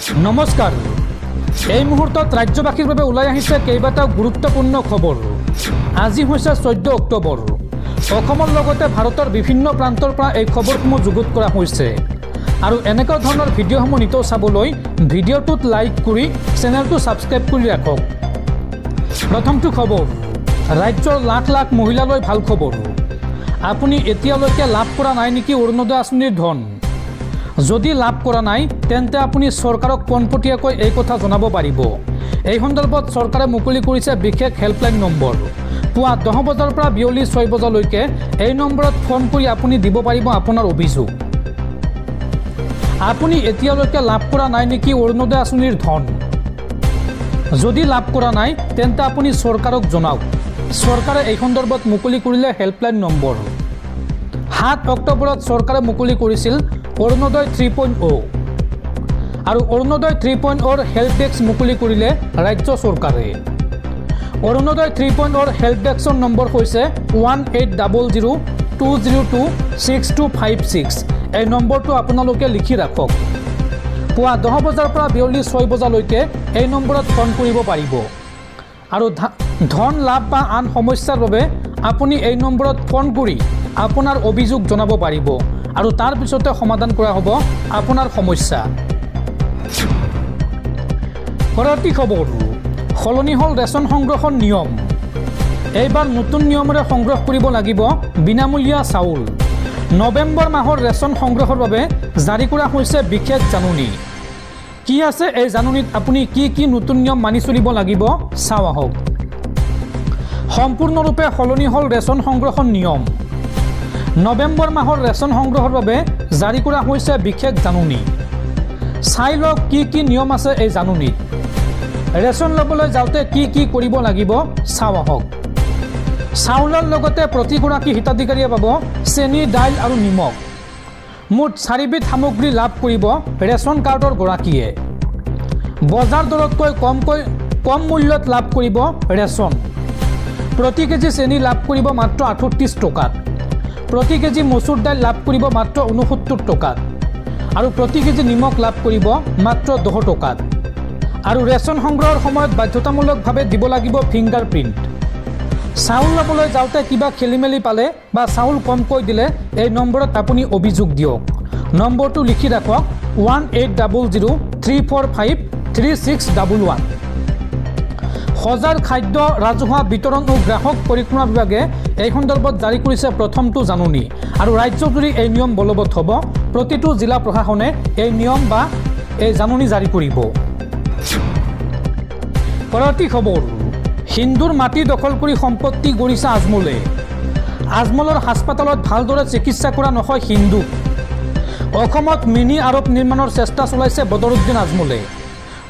নমস্কাৰ। এই মুহূৰ্তত ৰাজ্যবাসীৰ বাবে ওলাই আহিছে কেইবাটাও গুৰুত্বপূৰ্ণ খবৰ। আজি হৈছে 14 অক্টোবৰ। অসমৰ লগতে ভাৰতৰ বিভিন্ন প্ৰান্তৰ পৰা এই খবৰসমূহ যুগুত কৰা হৈছে আৰু এনেকুৱা ধৰণৰ ভিডিঅ'সমূহ নিতৌ চাবলৈ ভিডিঅ'টোত লাইক কৰি চেনেলটো ছাবস্ক্ৰাইব কৰি ৰাখক। প্ৰথমটো খবৰ, ৰাজ্যৰ লাখ লাখ মহিলালৈ ভাল খবৰ। আপুনি এতিয়ালৈকে লাভ কৰা নাই নেকি অৰুণোদয় আঁচনিৰ ধন? যদি লাভ কৰা নাই তেন্তে আপুনি চৰকাৰক পোনপটীয়াকৈ এই কথা জনাব পাৰিব। এই সন্দৰ্ভত চৰকাৰে মুকলি কৰিছে বিশেষ হেল্পলাইন নম্বৰ। পুৱা 10 বজাৰ পৰা বিয়লি 6 বজালৈকে এই নম্বৰত ফোন কৰি আপুনি দিব পাৰিব আপোনাৰ অভিযোগ। আপুনি এতিয়ালৈকে লাভ কৰা নাই নেকি অৰুণোদয় আঁচনিৰ ধন? যদি লাভ কৰা নাই তেন্তে আপুনি চৰকাৰক জনাওক। চৰকাৰে এই সন্দৰ্ভত মুকলি কৰিলে হেল্পলাইন নম্বৰ। 7 অক্টোবৰত চৰকাৰে মুকলি কৰিছিল অৰুণোদয় 3.0 আৰু অৰুণোদয় 3.0 হেল্প ডেস্ক মুকলি কৰিলে ৰাজ্য চৰকাৰে। অৰুণোদয় 3.0 হেল্প ডেস্কৰ নম্বৰ হৈছে 1800202626। এই নম্বৰটো আপোনালোকে লিখি ৰাখক। পুৱা 10 বজাৰ পৰা বিয়লি 6 বজালৈকে এই নম্বৰত ফোন কৰিব পাৰিব আৰু ধন লাভ বা আন সমস্যাৰ বাবে আপুনি এই নম্বৰত ফোন কৰি আপোনাৰ অভিযোগ জনাব পাৰিব আৰু তাৰ পিছতে সমাধান কৰা হ'ব আপোনাৰ সমস্যা। পৰৱৰ্তী খবৰ, সলনি হ'ল ৰেচন সংগ্ৰহৰ নিয়ম। এইবাৰ নতুন নিয়মেৰে সংগ্ৰহ কৰিব লাগিব বিনামূলীয়া চাউল। নৱেম্বৰ মাহৰ ৰেচন সংগ্ৰহৰ বাবে জাৰি কৰা হৈছে বিশেষ জাননী। কি আছে এই জাননীত আপুনি কি নতুন নিয়ম মানি চলিব লাগিব চাওঁ আহক। সম্পূৰ্ণৰূপে সলনি হ'ল ৰেচন সংগ্ৰহৰ নিয়ম। নৱেম্বৰ মাহৰ ৰেচন সংগ্ৰহৰ বাবে জাৰি কৰা হৈছে বিশেষ জাননী। চাই লওক কি নিয়ম আছে এই জাননীত। ৰেচন ল'বলৈ যাওঁতে কি কৰিব লাগিব চাওঁ আহক। চাউলৰ লগতে প্ৰতিগৰাকী হিতাধিকাৰীয়ে পাব চেনি, দাইল আৰু নিমখ। মুঠ 4বিধ সামগ্ৰী লাভ কৰিব ৰেচন কাৰ্ডৰ গৰাকীয়ে। বজাৰ দৰতকৈ কম মূল্যত লাভ কৰিব ৰেচন। প্ৰতি কেজি চেনি লাভ কৰিব মাত্ৰ 38 টকাত। প্ৰতি কেজি মচুৰ দাইল লাভ কৰিব মাত্ৰ 69 টকাত আৰু প্ৰতি কেজি নিমখ লাভ কৰিব মাত্ৰ 10 টকাত। আৰু ৰেচন সংগ্ৰহৰ সময়ত বাধ্যতামূলকভাৱে দিব লাগিব ফিংগাৰ প্ৰিণ্ট। চাউল ল'বলৈ যাওঁতে কিবা খেলিমেলি পালে বা চাউল কমকৈ দিলে এই নম্বৰত আপুনি অভিযোগ দিয়ক। নম্বৰটো লিখি ৰাখক 180034536611। সজাৰ খাদ্য ৰাজহুৱা বিতৰণ ও গ্ৰাহক পৰিক্ৰমা বিভাগে এই সন্দৰ্ভত জাৰি কৰিছে প্ৰথমটো জাননী আৰু ৰাজ্যজুৰি এই নিয়ম বলবৎ হ'ব। প্ৰতিটো জিলা প্ৰশাসনে এই নিয়ম বা এই জাননী জাৰি কৰিব। পৰৱৰ্তী খবৰ, হিন্দুৰ মাটি দখল কৰি সম্পত্তি গঢ়িছে আজমলে। আজমলৰ হাস্পাতালত ভালদৰে চিকিৎসা কৰা নহয় হিন্দুক। অসমত মিনি আৰব নিৰ্মাণৰ চেষ্টা চলাইছে বদৰুদ্দিন আজমলে।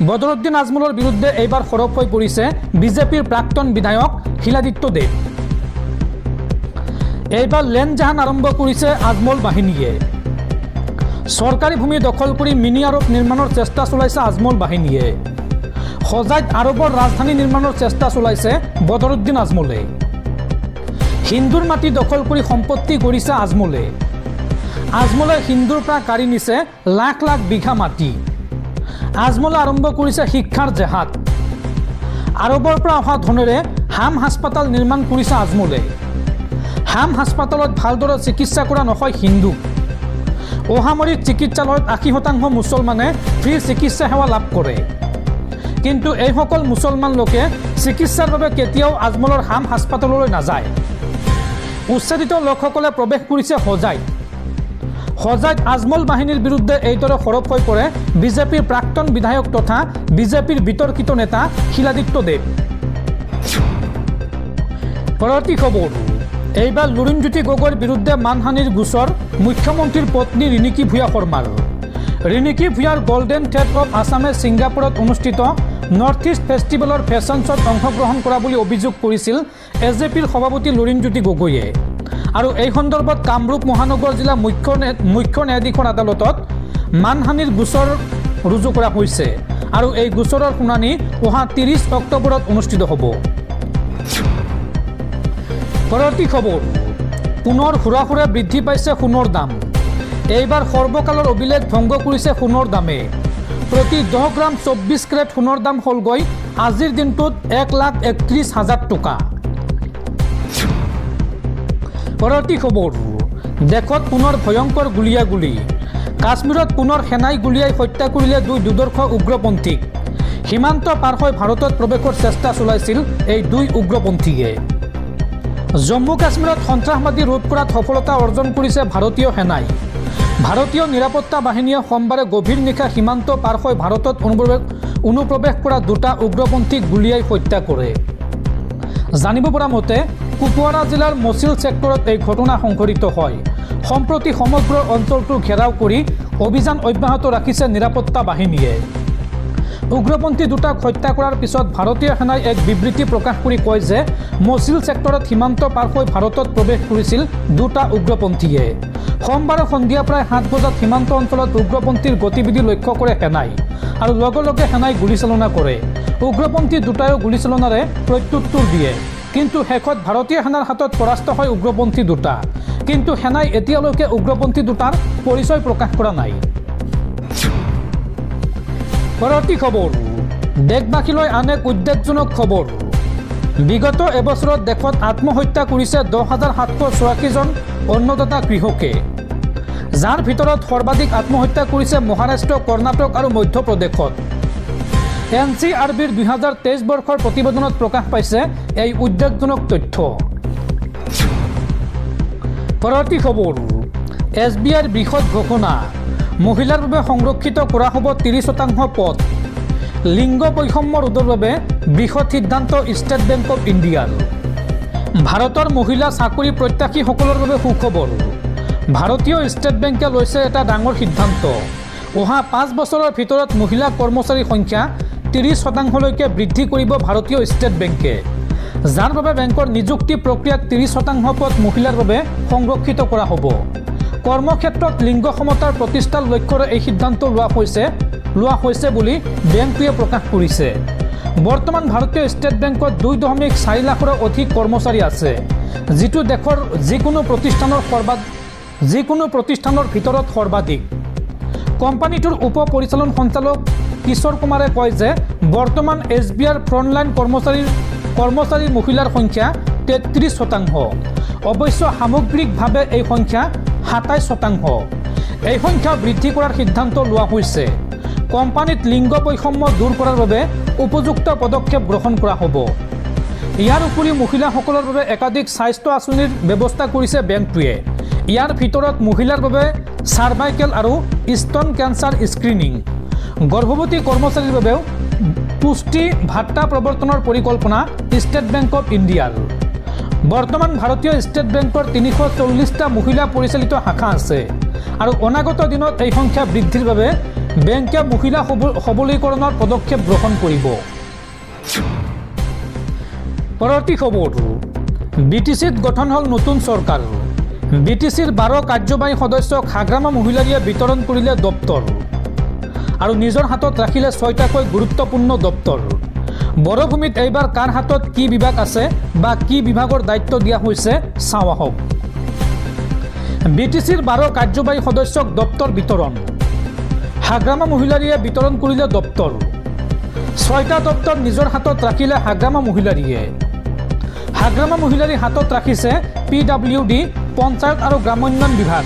বদৰুদ্দিন আজমলৰ বিৰুদ্ধে এইবাৰ সৰব হৈ পৰিছে বিজেপিৰ প্ৰাক্তন বিধায়ক শিলাদিত্য দেৱ। এইবাৰ লেণ্ড জাহান আৰম্ভ কৰিছে আজমল বাহিনীয়ে। চৰকাৰী ভূমি দখল কৰি মিনি আৰব নিৰ্মাণৰ চেষ্টা চলাইছে আজমল বাহিনীয়ে। সজাইত আৰবৰ ৰাজধানী নিৰ্মাণৰ চেষ্টা চলাইছে বদৰুদ্দিন আজমলে। হিন্দুৰ মাটি দখল কৰি সম্পত্তি গঢ়িছে আজমলে। আজমলে হিন্দুৰ পৰা কাঢ়ি নিছে লাখ লাখ বিঘা মাটি। আজমলে আৰম্ভ কৰিছে শিক্ষাৰ জেহাদ। আৰবৰ পৰা অহা ধনেৰে হাম হাস্পাতাল নিৰ্মাণ কৰিছে আজমলে। হাম হাস্পাতালত ভালদৰে চিকিৎসা কৰা নহয় হিন্দুক। অসামৰিক চিকিৎসালয়ত 80% মুছলমানে ফ্ৰী চিকিৎসা সেৱা লাভ কৰে। কিন্তু এইসকল মুছলমান লোকে চিকিৎসাৰ বাবে কেতিয়াও আজমলৰ হাম হাস্পাতাললৈ নাযায়। উচ্ছেদিত লোকসকলে প্ৰৱেশ কৰিছে সজাইত। সজাইত আজমল বাহিনীৰ বিৰুদ্ধে এইদৰে সৰব হৈ পৰে বিজেপিৰ প্ৰাক্তন বিধায়ক তথা বিজেপিৰ বিতৰ্কিত নেতা শিলাদিত্য দেৱ। পৰৱৰ্তী খবৰ, এইবাৰ লুৰিণজ্যোতি গগৈৰ বিৰুদ্ধে মানহানিৰ গোচৰ মুখ্যমন্ত্ৰীৰ পত্নী ৰিণিকী ভূঞা শৰ্মাৰ। ৰিণিকী ভূঞাৰ গল্ডেন থ্ৰেড অফ আছামে ছিংগাপুৰত অনুষ্ঠিত নৰ্থ ইষ্ট ফেষ্টিভেলৰ ফেশ্বন শ্ব'ত অংশগ্ৰহণ কৰা বুলি অভিযোগ কৰিছিল এজেপিৰ সভাপতি লুৰিণজ্যোতি গগৈয়ে। আৰু এই সন্দৰ্ভত কামৰূপ মহানগৰ জিলা মুখ্য ন্যায়াধীশৰ আদালতত মানহানিৰ গোচৰ ৰুজু কৰা হৈছে আৰু এই গোচৰৰ শুনানি অহা 30 অক্টোবৰত অনুষ্ঠিত হ'ব। পৰৱৰ্তী খবৰ, পুনৰ হুৰা বৃদ্ধি পাইছে সোণৰ দাম। এইবাৰ সৰ্বকালৰ অভিলেখ ভংগ কৰিছে সোণৰ দামে। প্ৰতি 10 গ্ৰাম 24 কেৰেট সোণৰ দাম হ'লগৈ আজিৰ দিনটোত 1,31,000 টকা। পৰৱৰ্তী খবৰ, দেশত পুনৰ ভয়ংকৰ গুলিয়াগুলি। কাশ্মীৰত পুনৰ সেনাই গুলিয়াই হত্যা কৰিলে 2 দুৰ্ধৰ্ষ উগ্ৰপন্থীক। সীমান্ত পাৰ হৈ ভাৰতত প্ৰৱেশৰ চেষ্টা চলাইছিল এই 2 উগ্ৰপন্থীয়ে। জম্মু কাশ্মীৰত সন্ত্ৰাসবাদী ৰোধ কৰাত সফলতা অৰ্জন কৰিছে ভাৰতীয় সেনাই। ভাৰতীয় নিৰাপত্তা বাহিনীয়ে সোমবাৰে গভীৰ নিশা সীমান্ত পাৰ হৈ ভাৰতত অনুপ্ৰৱেশ কৰা 2টা উগ্ৰপন্থীক গুলিয়াই হত্যা কৰে। জানিব পৰা মতে কুপৱাৰা জিলাৰ মচিল ছেক্টৰত এই ঘটনা সংঘটিত হয়। সম্প্ৰতি সমগ্ৰ অঞ্চলটো ঘেৰাও কৰি অভিযান অব্যাহত ৰাখিছে নিৰাপত্তা বাহিনীয়ে। উগ্ৰপন্থী 2টাক হত্যা কৰাৰ পিছত ভাৰতীয় সেনাই এক বিবৃতি প্ৰকাশ কৰি কয় যে মচিল ছেক্টৰত সীমান্ত পাৰ হৈ ভাৰতত প্ৰৱেশ কৰিছিল 2টা উগ্ৰপন্থীয়ে। সোমবাৰে সন্ধিয়া প্ৰায় 7 বজাত সীমান্ত অঞ্চলত উগ্ৰপন্থীৰ গতিবিধি লক্ষ্য কৰে সেনাই আৰু লগে লগে সেনাই গুলীচালনা কৰে। উগ্ৰপন্থী 2টায়ো গুলীচালনাৰে প্ৰত্যুত্তৰ দিয়ে, কিন্তু শেষত ভাৰতীয় সেনাৰ হাতত পৰাস্ত হয় উগ্ৰপন্থী 2টা। কিন্তু সেনাই এতিয়ালৈকে উগ্ৰপন্থী 2টাৰ পৰিচয় প্ৰকাশ কৰা নাই। পৰৱৰ্তী খবৰ, দেশবাসীলৈ আন এক উদ্বেগজনক খবৰ। বিগত এবছৰত দেশত আত্মহত্যা কৰিছে 10,786 জন অন্নদাতা কৃষকে, যাৰ ভিতৰত সৰ্বাধিক আত্মহত্যা কৰিছে মহাৰাষ্ট্ৰ, কৰ্ণাটক আৰু মধ্যপ্ৰদেশত। NCRBৰ 2023 বৰ্ষৰ প্ৰতিবেদনত প্ৰকাশ পাইছে এই উদ্বেগজনক তথ্য। পৰৱৰ্তী খবৰ, SBIৰ বৃহৎ ঘোষণা। মহিলাৰ বাবে সংৰক্ষিত কৰা হ'ব 30% পদ। লিংগ বৈষম্য ৰোধৰ বাবে বৃহৎ সিদ্ধান্ত ষ্টেট বেংক অৱ ইণ্ডিয়াৰ। ভাৰতৰ মহিলা চাকৰি প্ৰত্যাশীসকলৰ বাবে সুখবৰ। ভাৰতীয় ষ্টেট বেংকে লৈছে এটা ডাঙৰ সিদ্ধান্ত। অহা 5 বছৰৰ ভিতৰত মহিলা কৰ্মচাৰীৰ সংখ্যা 30%লৈকে বৃদ্ধি কৰিব ভাৰতীয় ষ্টেট বেংকে, যাৰ বাবে বেংকৰ নিযুক্তি প্ৰক্ৰিয়াত 30% পদ মহিলাৰ বাবে সংৰক্ষিত কৰা হ'ব। কৰ্মক্ষেত্ৰত লিংগ সমতাৰ প্ৰতিষ্ঠাৰ লক্ষ্যৰে এই সিদ্ধান্ত লোৱা হৈছে বুলি বেংকটোৱে প্ৰকাশ কৰিছে। বৰ্তমান ভাৰতীয় ষ্টেট বেংকত 2.4 লাখৰো অধিক কৰ্মচাৰী আছে, যিটো দেশৰ যিকোনো প্ৰতিষ্ঠানৰ ভিতৰত সৰ্বাধিক। কোম্পানীটোৰ উপ পৰিচালন সঞ্চালক কিশোৰ কুমাৰে কয় যে বৰ্তমান SBIৰ ফ্ৰণ্টলাইন কৰ্মচাৰীৰ মহিলাৰ সংখ্যা 33%। অৱশ্যে সামগ্ৰিকভাৱে এই সংখ্যা 27%। এই সংখ্যা বৃদ্ধি কৰাৰ সিদ্ধান্ত লোৱা হৈছে। কোম্পানীত লিংগ বৈষম্য দূৰ কৰাৰ বাবে উপযুক্ত পদক্ষেপ গ্ৰহণ কৰা হ'ব। ইয়াৰ উপৰি মহিলাসকলৰ বাবে একাধিক স্বাস্থ্য আঁচনিৰ ব্যৱস্থা কৰিছে বেংকটোৱে। ইয়াৰ ভিতৰত মহিলাৰ বাবে চাৰ্ভাইকেল আৰু স্তন কেঞ্চাৰ স্ক্ৰিনিং। গৰ্ভৱতী কৰ্মচাৰীৰ বাবেও পুষ্টি ভাত্তা প্ৰৱৰ্তনৰ পৰিকল্পনা ষ্টেট বেংক অৱ ইণ্ডিয়াৰ। বৰ্তমান ভাৰতীয় ষ্টেট বেংকৰ 340টা মহিলা পৰিচালিত শাখা আছে আৰু অনাগত দিনত এই সংখ্যা বৃদ্ধিৰ বাবে বেংকে মহিলা সবলীকৰণৰ পদক্ষেপ গ্ৰহণ কৰিব। পৰৱৰ্তী খবৰ, BTCত গঠন হ'ল নতুন চৰকাৰ। BTCৰ 12 কাৰ্যবাহী সদস্যক হাগ্ৰামা মহিলাৰীয়ে বিতৰণ কৰিলে দপ্তৰ আৰু নিজৰ হাতত ৰাখিলে 6টাকৈ গুৰুত্বপূৰ্ণ দপ্তৰ। বৰভূমিত এইবাৰ কাৰ হাতত কি বিভাগ আছে বা কি বিভাগৰ দায়িত্ব দিয়া হৈছে চাওঁ আহক। BTCৰ 12 কাৰ্যবাহী সদস্যক দপ্তৰ বিতৰণ। হাগ্ৰামা মহিলাৰীয়ে বিতৰণ কৰিলে দপ্তৰ। 6টা দপ্তৰ নিজৰ হাতত ৰাখিলে হাগ্ৰামা মহিলাৰীয়ে। হাগ্ৰামা মহিলাৰীৰ হাতত ৰাখিছে PWD, পঞ্চায়ত আৰু গ্ৰামোন্নয়ন বিভাগ।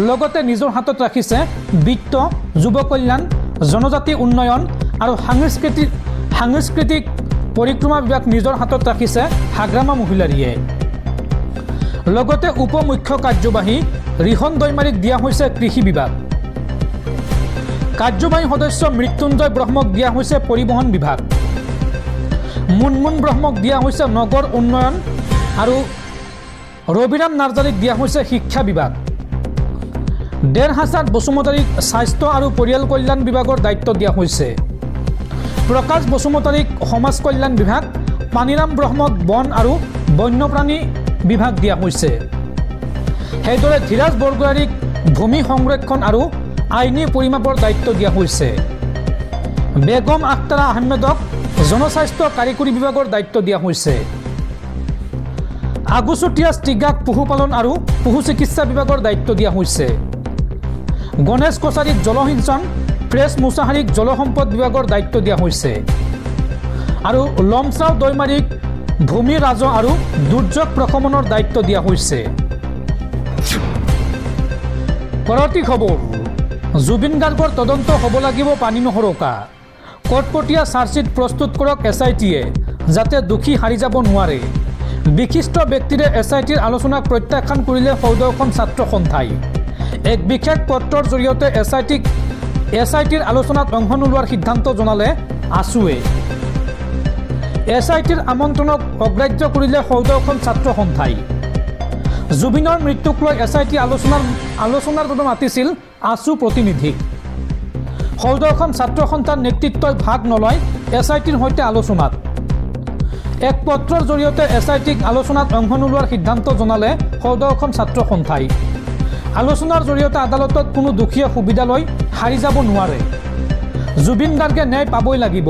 লগতে নিজৰ হাতত ৰাখিছে বিত্ত, যুৱ কল্যাণ, জনজাতি উন্নয়ন আৰু সাংস্কৃতিক পৰিক্ৰমা বিভাগ নিজৰ হাতত ৰাখিছে হাগ্ৰামা মহিলাৰীয়ে। লগতে উপ মুখ্য কাৰ্যবাহী ৰিহন দৈমাৰীক দিয়া হৈছে কৃষি বিভাগ। কাৰ্যবাহী সদস্য মৃত্যুঞ্জয় ব্ৰহ্মক দিয়া হৈছে পৰিবহণ বিভাগ। মুনমুন ব্ৰহ্মক দিয়া হৈছে নগৰ উন্নয়ন আৰু ৰবিৰাম নাৰ্জাৰীক দিয়া হৈছে শিক্ষা বিভাগ। ডেৰহাছাত বসুমতাৰীক স্বাস্থ্য আৰু পৰিয়াল কল্যাণ বিভাগৰ দায়িত্ব দিয়া হৈছে। প্ৰকাশ বসুমতাৰীক সমাজ কল্যাণ বিভাগ, পানীৰাম ব্ৰহ্মক বন আৰু বন্যপ্ৰাণী বিভাগ দিয়া হৈছে। সেইদৰে ধীৰাজ বৰগোহাঞিক ভূমি সংৰক্ষণ আৰু আইনী পৰিমাপৰ দায়িত্ব দিয়া হৈছে। বেগম আখতাৰা আহমেদক জনস্বাস্থ্য কাৰিকৰী বিভাগৰ দায়িত্ব দিয়া হৈছে। আগুচুতীয়া ষ্টিগাক পশুপালন আৰু পশু চিকিৎসা বিভাগৰ দায়িত্ব দিয়া হৈছে। গণেশ কছাৰীক জলসিঞ্চন প্ৰেছ মুছাহাৰীক জলসম্পদ বিভাগৰ দায়িত্ব দিয়া হৈছে আৰু লমচাও দৈমাৰীক ভূমি ৰাজহ আৰু দুৰ্যোগ প্ৰশমনৰ দায়িত্ব দিয়া হৈছে। পৰৱৰ্তী খবৰ, জুবিন গাৰ্গৰ তদন্ত হ'ব লাগিব পানী নহৰকা। কটকটীয়া চাৰ্জশ্বিট প্ৰস্তুত কৰক SIT-য়ে যাতে দোষী হাৰি যাব নোৱাৰে। বিশিষ্ট ব্যক্তিৰে SIT-ৰ আলোচনাক প্ৰত্যাখ্যান কৰিলে সৌদৰ্শন ছাত্ৰ সন্থাই। এক বিশেষ পত্ৰৰ জৰিয়তে SIT-ৰ আলোচনাত অংশ নোলোৱাৰ সিদ্ধান্ত জনালে আছুৱে। SIT-ৰ আমন্ত্ৰণক অগ্ৰাহ্য কৰিলে সৌদৰ্শন ছাত্ৰ সন্থাই। জুবিনৰ মৃত্যুক লৈ SIT আলোচনাৰ বাবে মাতিছিল আছু প্ৰতিনিধিক। সৌদৰ্শন ছাত্ৰ সন্থাৰ নেতৃত্বই ভাগ নলয় SIT-ৰ সৈতে আলোচনাত। এক পত্ৰৰ জৰিয়তে SIT-ক আলোচনাত অংশ নোলোৱাৰ সিদ্ধান্ত জনালে সৌদৰ্শন ছাত্ৰ সন্থাই। আলোচনাৰ জৰিয়তে আদালতত কোনো দোষীয়ে সুবিধা লৈ হাৰি যাব নোৱাৰে। জুবিন গাৰ্গে ন্যায় পাবই লাগিব।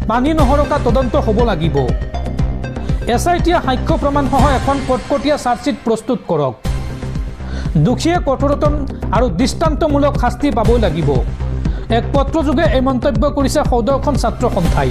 পানী নহৰকা তদন্ত হ'ব লাগিব। SIT-য়ে সাক্ষ্য প্ৰমাণসহ এখন কটকটীয়া চাৰ্জশ্বিট প্ৰস্তুত কৰক। দোষীয়ে কঠোৰতম আৰু দৃষ্টান্তমূলক শাস্তি পাবই লাগিব। এক পত্ৰযোগে এই মন্তব্য কৰিছে সৌদৰ্শন ছাত্ৰ সন্থাই।